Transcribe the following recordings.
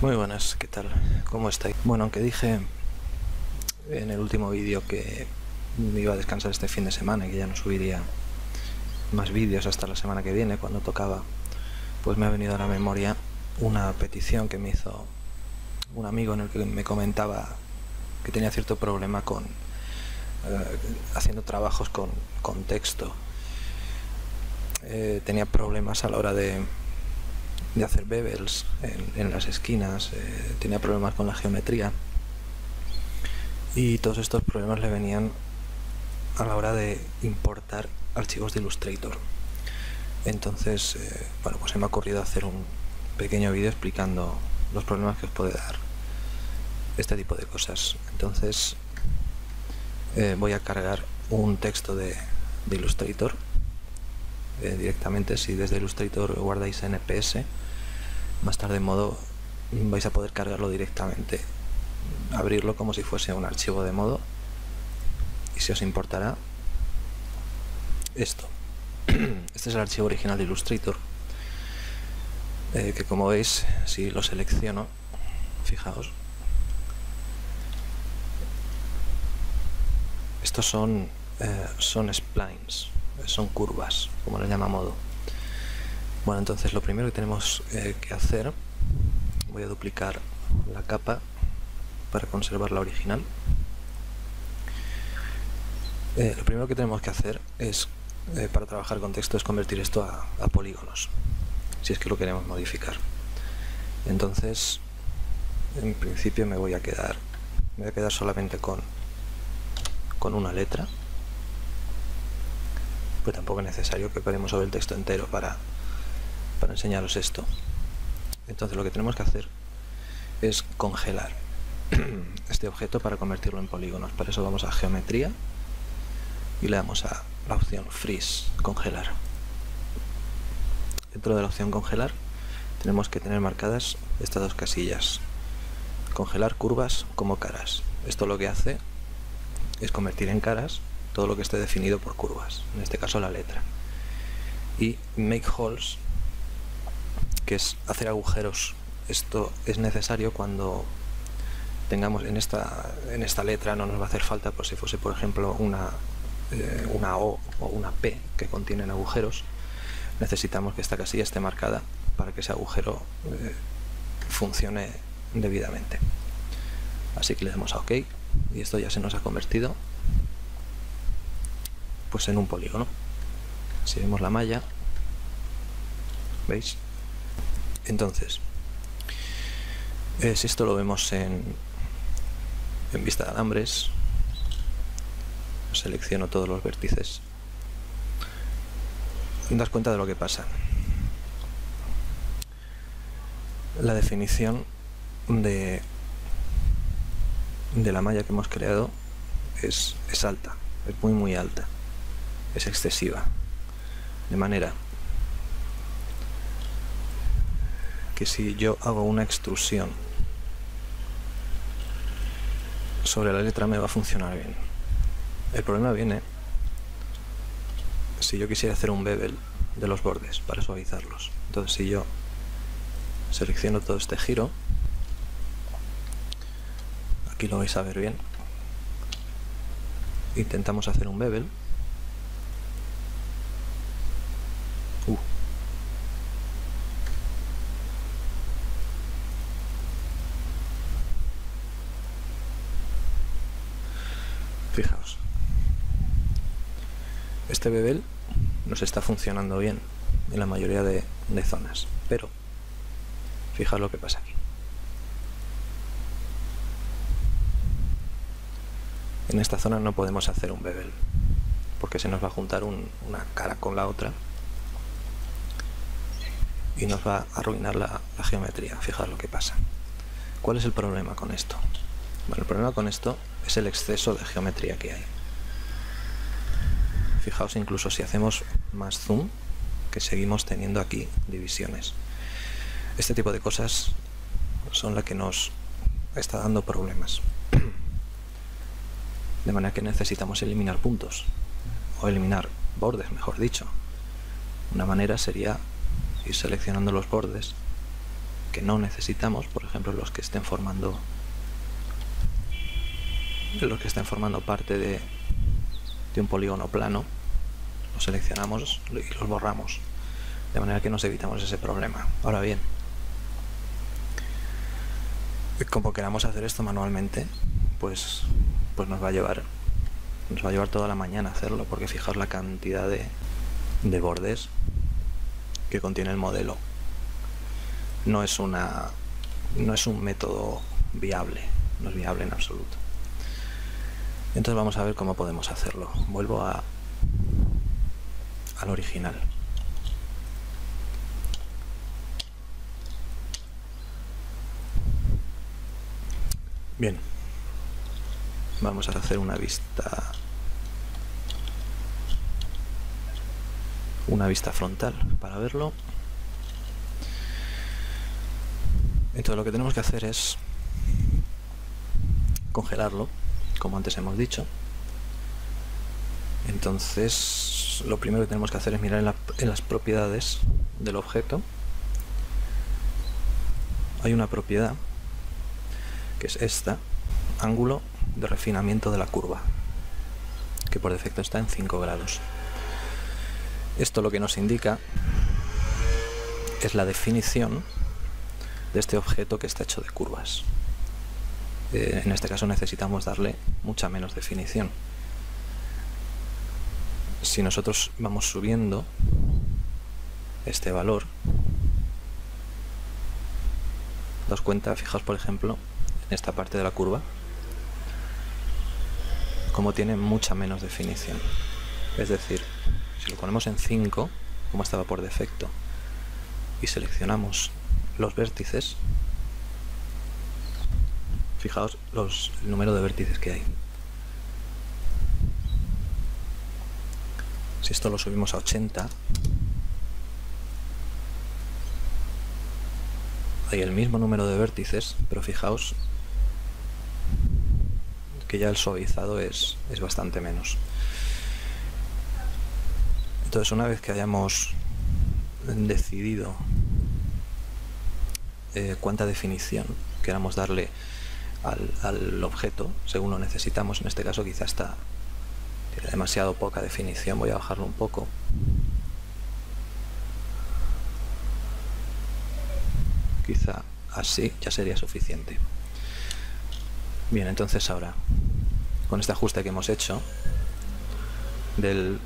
Muy buenas, ¿qué tal? ¿Cómo estáis? Bueno, aunque dije en el último vídeo que me iba a descansar este fin de semana y que ya no subiría más vídeos hasta la semana que viene, cuando tocaba, pues me ha venido a la memoria una petición que me hizo un amigo en el que me comentaba que tenía cierto problema con haciendo trabajos con texto. Tenía problemas a la hora de hacer bevels en las esquinas, tenía problemas con la geometría, y todos estos problemas le venían a la hora de importar archivos de Illustrator. Entonces, bueno, pues se me ha ocurrido hacer un pequeño vídeo explicando los problemas que os puede dar este tipo de cosas. Entonces, voy a cargar un texto de Illustrator directamente. Si desde Illustrator guardáis NPS, más tarde en modo vais a poder cargarlo directamente, abrirlo como si fuese un archivo de modo, y se os importará esto. Este es el archivo original de Illustrator, que como veis, si lo selecciono, fijaos, estos son splines, son curvas, como lo llama modo. Bueno, entonces lo primero que tenemos que hacer, voy a duplicar la capa para conservar la original. Lo primero que tenemos que hacer es, para trabajar con texto, es convertir esto a polígonos, si es que lo queremos modificar. Entonces, en principio me voy a quedar solamente con una letra, pues tampoco es necesario que quedemos sobre el texto entero para enseñaros esto. Entonces lo que tenemos que hacer es congelar este objeto para convertirlo en polígonos. Para eso vamos a geometría y le damos a la opción freeze, congelar. Dentro de la opción congelar tenemos que tener marcadas estas dos casillas: congelar curvas como caras. Esto lo que hace es convertir en caras todo lo que esté definido por curvas, en este caso la letra. Y make holes, que es hacer agujeros. Esto es necesario cuando tengamos en esta letra, no nos va a hacer falta, por si fuese por ejemplo una O o una P que contienen agujeros. Necesitamos que esta casilla esté marcada para que ese agujero funcione debidamente. Así que le damos a OK y esto ya se nos ha convertido pues en un polígono. Si vemos la malla, ¿veis? Entonces, si esto lo vemos en vista de alambres, selecciono todos los vértices, das cuenta de lo que pasa. La definición de la malla que hemos creado es alta, es muy alta, es excesiva, de manera que si yo hago una extrusión sobre la letra me va a funcionar bien. El problema viene si yo quisiera hacer un bevel de los bordes para suavizarlos. Entonces, si yo selecciono todo este giro, aquí lo vais a ver bien, intentamos hacer un bevel, fijaos, este bevel nos está funcionando bien en la mayoría de zonas, pero fijaos lo que pasa aquí. En esta zona no podemos hacer un bevel porque se nos va a juntar una cara con la otra y nos va a arruinar la geometría. Fijaos lo que pasa. ¿Cuál es el problema con esto? Bueno, el problema con esto es el exceso de geometría que hay. Fijaos, incluso si hacemos más zoom, que seguimos teniendo aquí divisiones. Este tipo de cosas son las que nos está dando problemas. De manera que necesitamos eliminar puntos, o eliminar bordes, mejor dicho. Una manera sería ir seleccionando los bordes que no necesitamos, por ejemplo los que estén formando parte de un polígono plano, los seleccionamos y los borramos, de manera que nos evitamos ese problema. Ahora bien, como queramos hacer esto manualmente, pues nos va a llevar toda la mañana hacerlo, porque fijaos la cantidad de bordes que contiene el modelo. No es un método viable, no es viable en absoluto. Entonces vamos a ver cómo podemos hacerlo. Vuelvo al original. Bien, vamos a hacer una vista frontal para verlo. Entonces lo que tenemos que hacer es congelarlo, como antes hemos dicho. Entonces lo primero que tenemos que hacer es mirar en las propiedades del objeto. Hay una propiedad que es esta, ángulo de refinamiento de la curva, que por defecto está en 5 grados. Esto lo que nos indica es la definición de este objeto que está hecho de curvas. En este caso necesitamos darle mucha menos definición. Si nosotros vamos subiendo este valor, daos cuenta, fijaos por ejemplo en esta parte de la curva, como tiene mucha menos definición. Es decir, si lo ponemos en 5, como estaba por defecto, y seleccionamos los vértices, fijaos el número de vértices que hay. Si esto lo subimos a 80, hay el mismo número de vértices, pero fijaos que ya el suavizado es bastante menos. Entonces, una vez que hayamos decidido cuánta definición queramos darle al objeto, según lo necesitamos, en este caso quizás tiene demasiado poca definición, voy a bajarlo un poco. Quizá así ya sería suficiente. Bien, entonces ahora, con este ajuste que hemos hecho del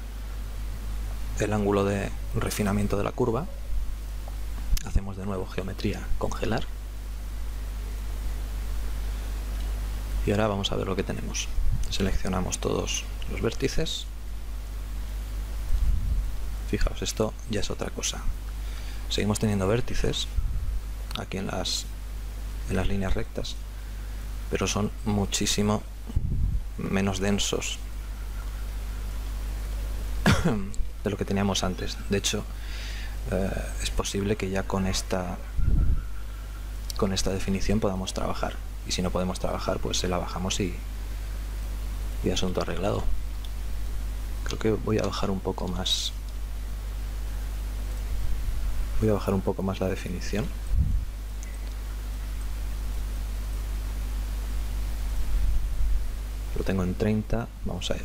ángulo de refinamiento de la curva, hacemos de nuevo geometría, congelar, y ahora vamos a ver lo que tenemos. Seleccionamos todos los vértices. Fijaos, esto ya es otra cosa. Seguimos teniendo vértices aquí en las líneas rectas, pero son muchísimo menos densos de lo que teníamos antes. De hecho, es posible que ya con esta definición podamos trabajar, y si no podemos trabajar, pues se la bajamos y asunto arreglado. Creo que voy a bajar un poco más la definición. Lo tengo en 30, vamos a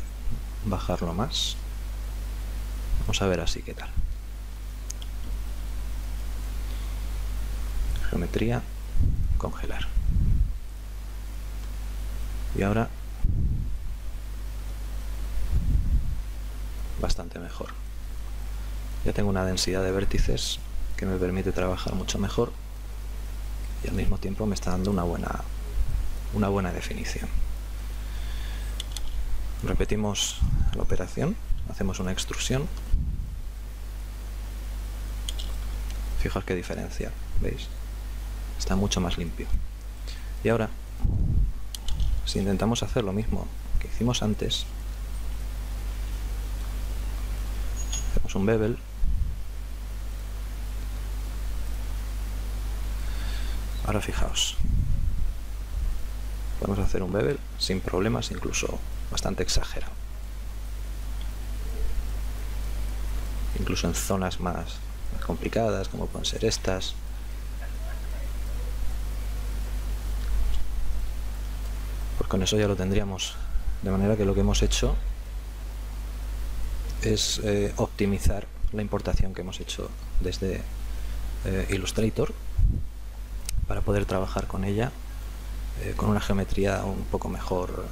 bajarlo más. Vamos a ver así qué tal. Geometría, congelar. Y ahora bastante mejor. Ya tengo una densidad de vértices que me permite trabajar mucho mejor, y al mismo tiempo me está dando una buena definición. Repetimos la operación, hacemos una extrusión. Fijaos qué diferencia, ¿veis? Está mucho más limpio. Y ahora, si intentamos hacer lo mismo que hicimos antes, hacemos un bevel, ahora fijaos, podemos hacer un bevel sin problemas, incluso bastante exagerado, incluso en zonas más complicadas, como pueden ser estas. Con eso ya lo tendríamos, de manera que lo que hemos hecho es optimizar la importación que hemos hecho desde Illustrator para poder trabajar con ella con una geometría un poco mejor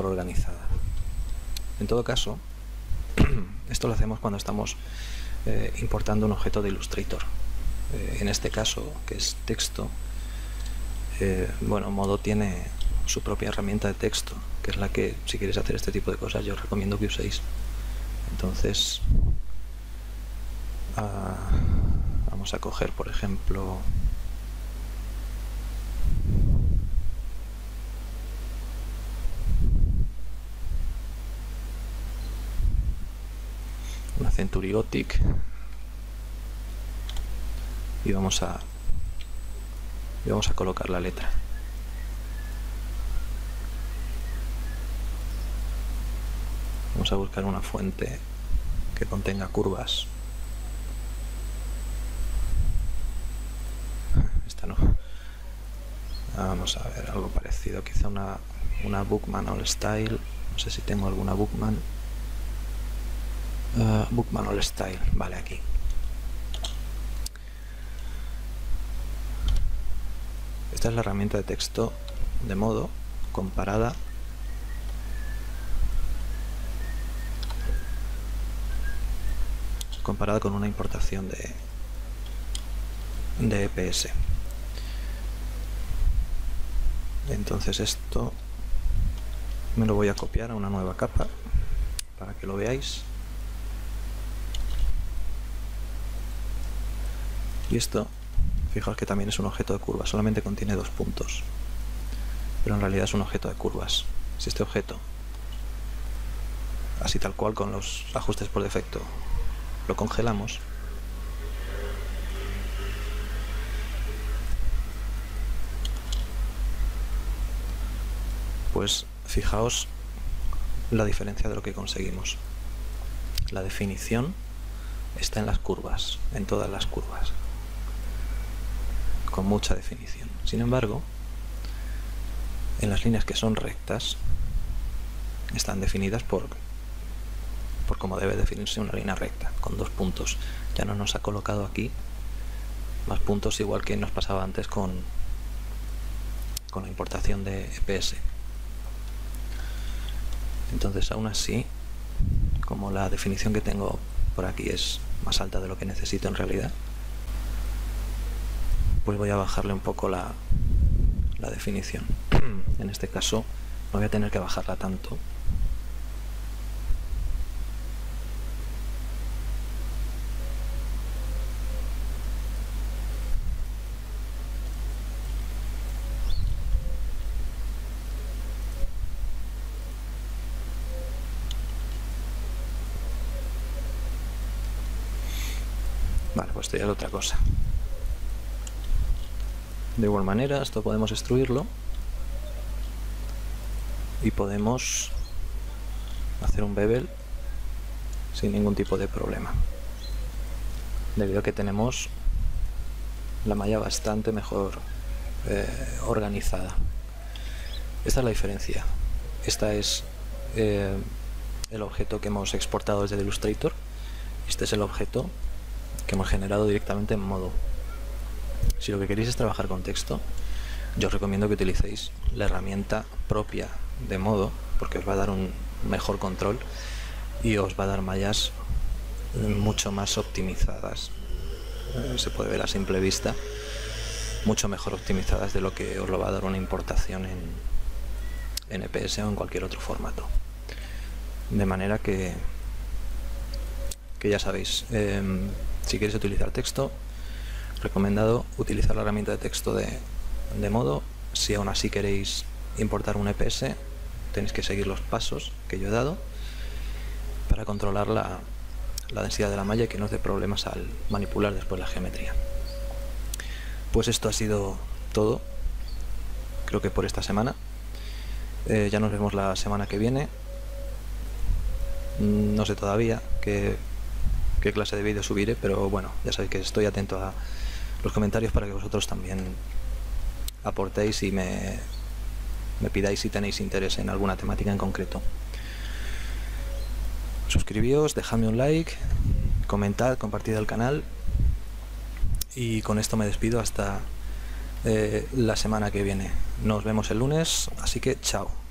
organizada. En todo caso, esto lo hacemos cuando estamos importando un objeto de Illustrator. En este caso, que es texto, bueno, Modo tiene su propia herramienta de texto, que es la que, si quieres hacer este tipo de cosas, yo os recomiendo que uséis. Entonces, vamos a coger, por ejemplo, una Century Gothic y vamos a colocar la letra. Vamos a buscar una fuente que contenga curvas. Esta no. Vamos a ver algo parecido, quizá una Bookman All Style. No sé si tengo alguna Bookman. Bookman All Style, vale, aquí. Esta es la herramienta de texto de Modo comparada con una importación de EPS. Entonces esto me lo voy a copiar a una nueva capa para que lo veáis. Y esto, fijaos que también es un objeto de curvas, solamente contiene 2 puntos, pero en realidad es un objeto de curvas. Si este objeto, así tal cual con los ajustes por defecto, lo congelamos, pues fijaos la diferencia de lo que conseguimos. La definición está en las curvas, en todas las curvas, con mucha definición. Sin embargo, en las líneas que son rectas están definidas por cómo debe definirse una línea recta, con 2 puntos. Ya no nos ha colocado aquí más puntos, igual que nos pasaba antes con la importación de EPS. Entonces, aún así, como la definición que tengo por aquí es más alta de lo que necesito en realidad, pues voy a bajarle un poco la definición. En este caso no voy a tener que bajarla tanto. Vale, pues esto ya es otra cosa. De igual manera, esto podemos extruirlo y podemos hacer un bevel sin ningún tipo de problema, debido a que tenemos la malla bastante mejor organizada. Esta es la diferencia. Esta es el objeto que hemos exportado desde Illustrator. Este es el objeto que hemos generado directamente en Modo. Si lo que queréis es trabajar con texto, yo os recomiendo que utilicéis la herramienta propia de Modo, porque os va a dar un mejor control y os va a dar mallas mucho más optimizadas. Se puede ver a simple vista, mucho mejor optimizadas de lo que os lo va a dar una importación en EPS o en cualquier otro formato. De manera que ya sabéis, si queréis utilizar texto, recomendado utilizar la herramienta de texto de Modo. Si aún así queréis importar un EPS, tenéis que seguir los pasos que yo he dado para controlar la densidad de la malla y que no os dé problemas al manipular después la geometría. Pues esto ha sido todo, creo que por esta semana. Ya nos vemos la semana que viene. No sé todavía qué clase de vídeo subiré, pero bueno, ya sabéis que estoy atento a los comentarios para que vosotros también aportéis y me me pidáis si tenéis interés en alguna temática en concreto. Suscribíos, dejadme un like, comentad, compartid el canal, y con esto me despido hasta la semana que viene. Nos vemos el lunes, así que chao.